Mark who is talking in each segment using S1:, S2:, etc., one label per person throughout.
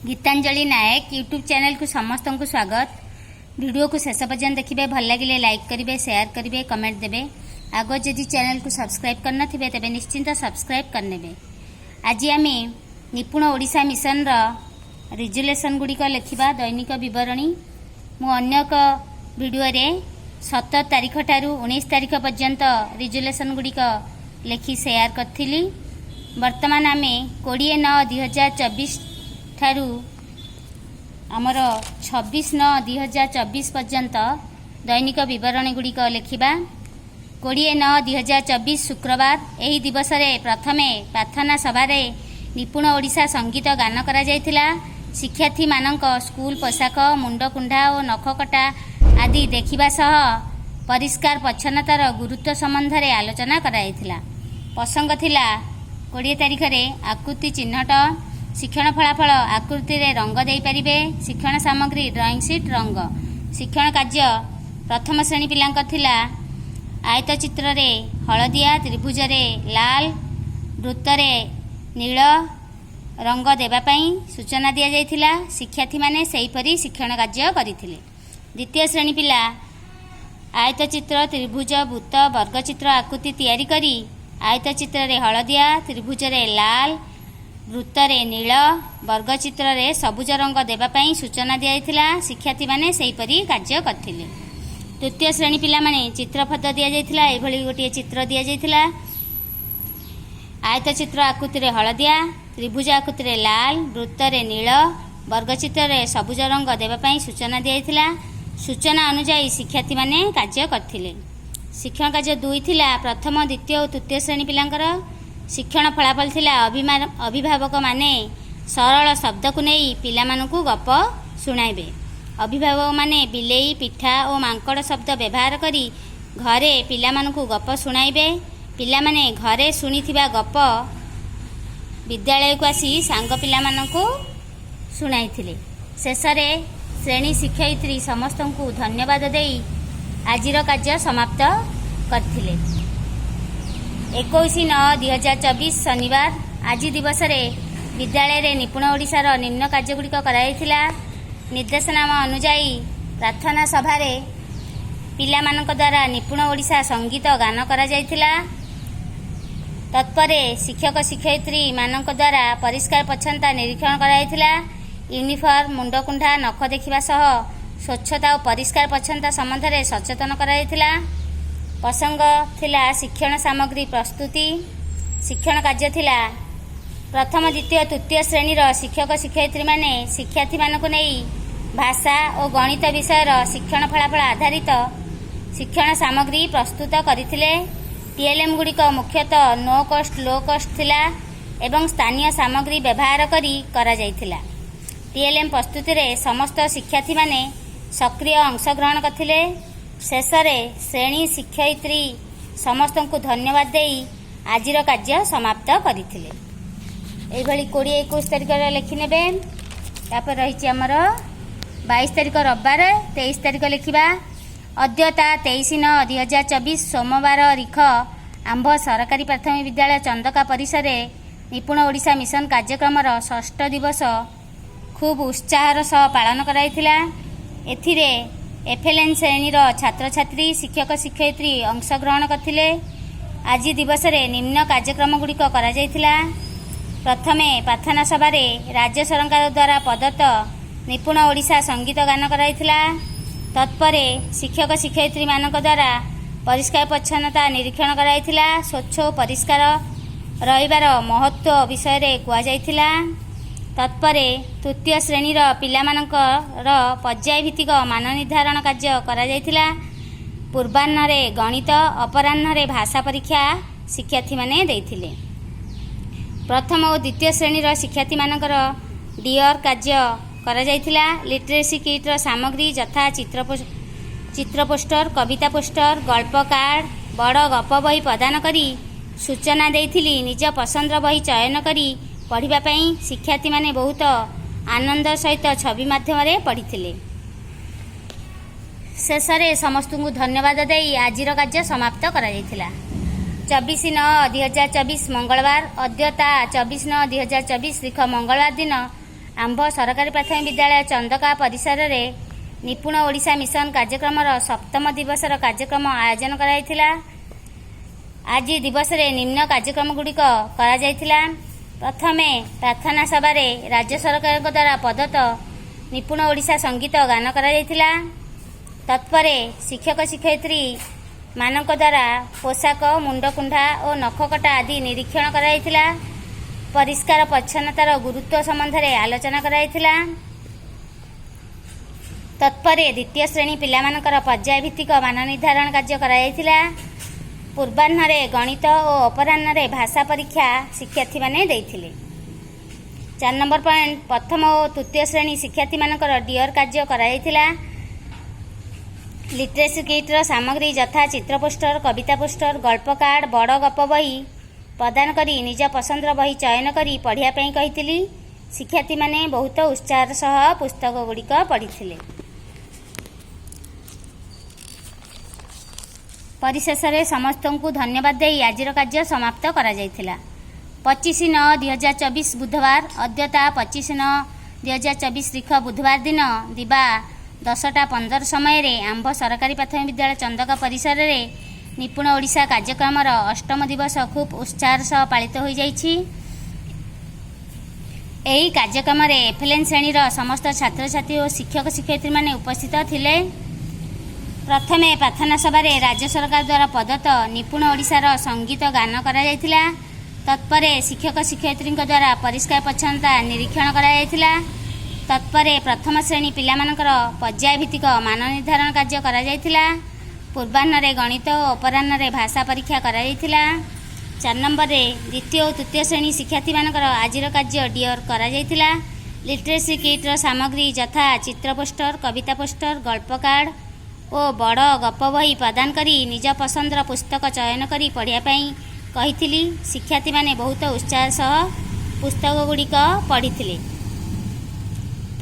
S1: गीतांजलि नायक YouTube channel को समस्त को स्वागत। वीडियो को शेष पर्यंत देखिए, भल लगे लाइक करेंगे, शेयर करेंगे, कमेंट देवे। आग जदि चैनल को सब्सक्राइब करना तेज निश्चिंत सब्सक्राइब करने। आज आम निपुण ओडिशा मिशन रिजोल्यूशन गुड़िक लिखा दैनिक बरणी। मुझे एक वीडियो रे 17 तारीख ठारू 19 तारीख पर्यंत रिजोल्यूशन गुड़िक लिखि शेयर करी। वर्तमान आम 20/9/2024 ठारू आमर 26/9/2024 पर्यंत दैनिक बरणी गुड़िक लिखा। 20/9/2024 शुक्रवार यही दिवस रे प्रथमे प्रार्थना सभा निपुण ओडिशा संगीत गान करा जायथिला। शिक्षार्थी मानक स्कूल पोशाक, मुंडकुंडा और नखकटा आदि देखिबा सह परिष्कार परिच्छन्नतार गुरुत्व संबंध में आलोचना कराइथिला। प्रसंग थिला 20 तारीख रे आकृति चिन्हट, शिक्षण फलाफल आकृति रे रंग दे पारिबे, शिक्षण सामग्री ड्राइंग शीट रंग। शिक्षण कार्य प्रथम श्रेणी पिलांक थिला आयत चित्र रे हलदिया, त्रिभुज रे लाल, वृत्त रे नील रंग देबा पई सूचना दिया जायथिला। शिक्षार्थी माने सेहीपरि शिक्षण कार्य करिथिले। द्वितीय श्रेणी पिला आयत चित्र, त्रिभुज, वृत्त, वर्ग चित्र आकृति तैयारी करी आयत चित्र रे हलदिया, त्रिभुज रे लाल, वृत्त रे नील, वर्ग चित्र रे सबुज रंग देबा पई सूचना दिया जायथिला। शिक्षार्थी माने सेहीपरि कार्य करथिले। तृतीय श्रेणी पिला माने चित्रफद दिया जायथिला। एभली गोटे चित्र दिया जायथिला। आयत चित्र आकृति रे हलदिया, त्रिभुज आकृति रे लाल, वृत्त रे नील, वर्ग चित्र रे सबुज रंग देबा पई सूचना दिया जायथिला। सूचना अनुसार शिक्षार्थी माने कार्य करथिले। शिक्षण कार्य 2 थिला प्रथम, द्वितीय और तृतीय श्रेणी पिलांकर। शिक्षण फलाफल थिला अभिभावक माने सरल शब्द को नहीं पिला मानकु गप सुनाइबे। अभिभावक माने बिलेई, पिठा और मांकड़ शब्द व्यवहार करी घरे पिला मानकु गप सुनाइबे। पिला माने घरे सुनिथिबा गप विद्यालय को आसी सांग पिला मानकु सुनाइथिले। शेषरे श्रेणी शिक्षयित्री समस्त को धन्यवाद देई आजिर कार्य समाप्त करथिले। 21/9/2024 शनिवार आज दिवस रे विद्यालय रे निपुण ओडिशार निम्न कार्य गुड़िक कराइथिला। निर्देशनामा अनुसार प्रार्थना सभा रे पिला मानक द्वारा निपुण ओडिशा संगीत गान करा जायथिला। तत्परे शिक्षक शिक्षयित्री मानक द्वारा परिष्कार परिच्छन्नता निरीक्षण कराइथिला। यूनिफॉर्म, मुंडकुंडा, नख देखिबा सह स्वच्छता और परिष्कार परिच्छन्नता संबंध में सचेतन कराइथिला। प्रसंग थिला शिक्षण सामग्री प्रस्तुति। शिक्षण कार्य थिला प्रथम, द्वितीय, तृतीय श्रेणी शिक्षक शिक्षयित्री माने शिक्षार्थी मानक नहीं भाषा और गणित विषय शिक्षण फलाफल आधारित शिक्षण सामग्री प्रस्तुत करथिले। टीएलएम गुड़िक मुख्यतः नो कॉस्ट लो कॉस्ट थिला एवं स्थानीय सामग्री व्यवहार करी करा जायथिला। टीएलएम प्रस्तुति रे समस्त शिक्षार्थी माने सक्रिय अंशग्रहण करथिले। शेषरे श्रेणी शिक्षयित्री समस्त को धन्यवाद देई आजिर कार्य समाप्त करथिले। एभली 20-21 तारीख लिखि नेबे। तापर रही आमर 22 तारीख रविवार, 23 तारीख लिखा। अद्यता 23/9/2024 सोमवार रिख आंभ सरकारी प्राथमिक विद्यालय चंदका परिसर निपुण ओडिशा मिशन कार्यक्रम 6ठ दिवस खूब उत्साहर सह पालन कराइथिला। एथिरे एफएलएन श्रेणी छात्र छात्री, शिक्षक शिक्षयित्री अंशग्रहण करथिले। आज दिवस रे निम्न कार्यक्रम गुड़िक करा जायथिला। प्रथमे प्रार्थना सभा रे राज्य सरकार द्वारा प्रदत्त निपुण ओडिशा संगीत गान कराइथिला। तत्परे शिक्षक शिक्षयित्री मानक द्वारा परिष्कार परिच्छन्नता निरीक्षण कराइथिला। स्वच्छ और परिष्कार रहिबार महत्व विषय रे कुआ जायथिला। तत्परे तृतीय श्रेणी पिला मानकर पर्याय भित्तिक मान निर्धारण कार्य करा जायथिला। पूर्वाह्न रे गणित, अपराह्न रे भाषा परीक्षा शिक्षार्थी माने देइथिले। प्रथम और द्वितीय श्रेणी शिक्षार्थी मानकर डियर कार्य करा जायथिला। लिटरेसी किट सामग्री यथा चित्र पोस्टर, कविता पोस्टर, गल्प कार्ड, बड़ गप बही प्रदान करी सूचना देइथिली। निज पसंद बही चयन करी पढ़िबा पई शिक्षार्थी माने बहुत आनंद सहित छवि माध्यम रे पढ़िथिले। शेषरे समस्त को धन्यवाद देई आजिर कार्य समाप्त करा जायथिला। 24/9/2024 मंगलवार। अद्यता 24/9/2024 रिख मंगलवार दिन आंभ सरकारी प्राथमिक विद्यालय चंदका परिसर में निपुण ओडिशा मिशन कार्यक्रमर 7ମ दिवसर कार्यक्रम आयोजन कराइथिला। आज दिवस रे निम्न कार्यक्रम गुड़िक करा। प्रथमे प्रार्थना सभा राज्य सरकार द्वारा प्रदत्त निपुण ओडिशा संगीत गान करा। तत्परे शिक्षक शिक्षयित्री मानक द्वारा पोशाक मुंडकुंडा और नखकटा आदि निरीक्षण करा। परिष्कार परिच्छन्नतार गुरुत्व संबंध में आलोचना करा। तत्परे द्वितीय श्रेणी पिलामानकर पर्याय भित्तिक मान निर्धारण कार्य करा। पूर्वाह्न गणित और अपराह्न भाषा परीक्षा शिक्षार्थी माने देइथिले। 4 नंबर पॉइंट प्रथम और तृतीय श्रेणी शिक्षार्थी मानकर डियर कार्य करा। लिटरेसी किट्र सामग्री यथा चित्र पोस्टर कविता पोस्टर गल्प कार्ड बड़ गप बही प्रदान करी निज पसंदर बही चयन करी पढ़िया पई कहिथिली। शिक्षार्थी माने बहुत उत्साह सह पुस्तक गुड़िक पढ़िथिले। परिशेष में समस्त को धन्यवाद दे आज कार्य समाप्त करा जायथिला। 25/9/2024 बुधवार अद्यता 25/9/2024 तारीख बुधवार दिन दिबा 10:15 समय रे आंभ सरकारी प्राथमिक विद्यालय चंदका परिसर में निपुण ओडिशा कार्यक्रमर 8ମ दिवस खूब उत्साह सह पालित हो जाइछि। एही कार्यक्रम रे एफएलएन श्रेणीर समस्त छात्र छात्री और शिक्षक शिक्षयित्री माने उपस्थित थिले। प्रथमे प्रार्थना सभा राज्य सरकार द्वारा प्रदत्त निपुण ओडिशार संगीत गान करा जायथिला। तत्परे शिक्षक शिक्षयित्री द्वारा परिष्कार परिच्छन्नता निरीक्षण करा जायथिला। तत्परे प्रथम श्रेणी पिलामानकर पर्याय भित्तिक मान निर्धारण कार्य करा जायथिला। पूर्वाह्न गणित और अपराह्न भाषा परीक्षा करा जायथिला। 4 नंबर द्वितीय और तृतीय श्रेणी शिक्षार्थी मानकर आजिर कार्य डियर करा जायथिला। लिटरेसी किट्र सामग्री यथा चित्र पोस्टर कविता पोस्टर गल्प कार्ड और बड़ गप बही प्रदान करी निज पसंदर पुस्तक चयन करी पढ़िया पई कहिथिली। शिक्षार्थी माने बहुत उत्साह सह पुस्तक गुड़िक पढ़िथिले।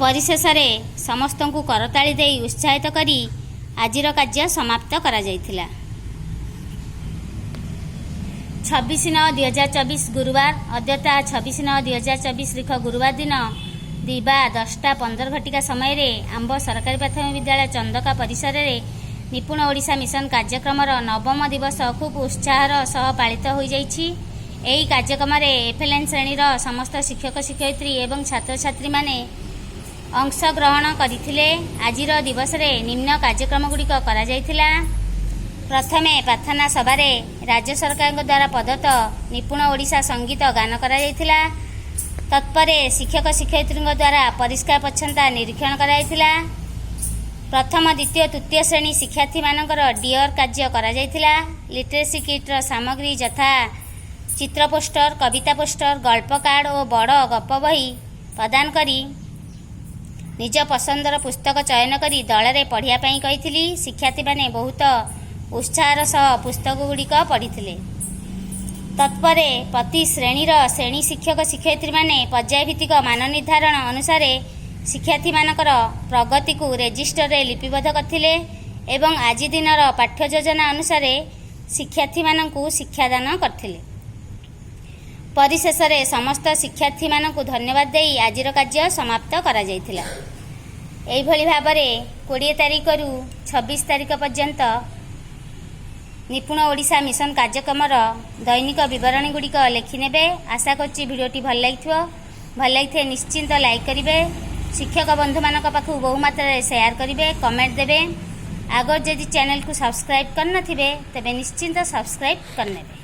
S1: परिशेष में समस्त को करताली दे उत्साहित करी आजिर कार्य समाप्त करा जायथिला। 26/9/2024 गुरुवार अद्यता 26/9/2024 तारीख गुरुवार दिन दिबा 10:15 समय रे आंब सरकारी प्राथमिक विद्यालय चंदका परिसर में निपुण ओडिशा मिशन कार्यक्रमर 9ମ दिवस खूब उत्साह सह पालित हो जाइछि। एही कार्यक्रम रे एफएलएन श्रेणीर समस्त शिक्षक शिक्षयित्री एवं छात्र छात्री माने अंशग्रहण करथिले। आजिर दिवस रे निम्न कार्यक्रम गुड़िक करा जायथिला। प्रथमे प्रार्थना सभा राज्य सरकार द्वारा प्रदत्त निपुण ओडिशा संगीत गान करा जायथिला। तत्परे शिक्षक शिक्षयित्री द्वारा परिष्कार परिच्छन्नता निरीक्षण करा जायथिला। प्रथम द्वितीय तृतीय श्रेणी शिक्षार्थी मानकर डियर कार्य करा जायथिला। लिटरेसी किट्र सामग्री यथा चित्र पोस्टर कविता पोस्टर गल्प कार्ड और बड़ गप बही प्रदान करी निज पसंदर पुस्तक चयन करी दल रे पढ़िया पई कहिथिली। शिक्षार्थी माने बहुत उत्साह सह पुस्तक गुड़िक पढ़िथिले। तत्परे प्रति श्रेणीर श्रेणी शिक्षक शिक्षयित्री माने पर्याय भित्तिक मान निर्धारण अनुसार शिक्षार्थी मानकर प्रगति को रेजिस्टर रे लिपिबद्ध करथिले एवं आज दिनर पाठ्य योजना अनुसार शिक्षार्थी मानकु शिक्षादान करथिले। परिशेष में समस्त शिक्षार्थी मानकु धन्यवाद दे आजिर कार्य समाप्त करा जायथिला। एही भली भाबरे 20 तारीख रु 26 तारीख पर्यंत निपुण ओडिशा मिशन कार्यक्रमर दैनिक विवरणी गुड़िक लेखिने। आशा करछि भिडियोटी भल लगी निश्चिंत लाइक करेंगे। शिक्षक बंधु मानक पाखु बहु मात्रा शेयर करेंगे कमेंट देवे। आगर जदि चैनल को सब्सक्राइब करनथिबे तेबे निश्चिंत सब्सक्राइब करनेबे।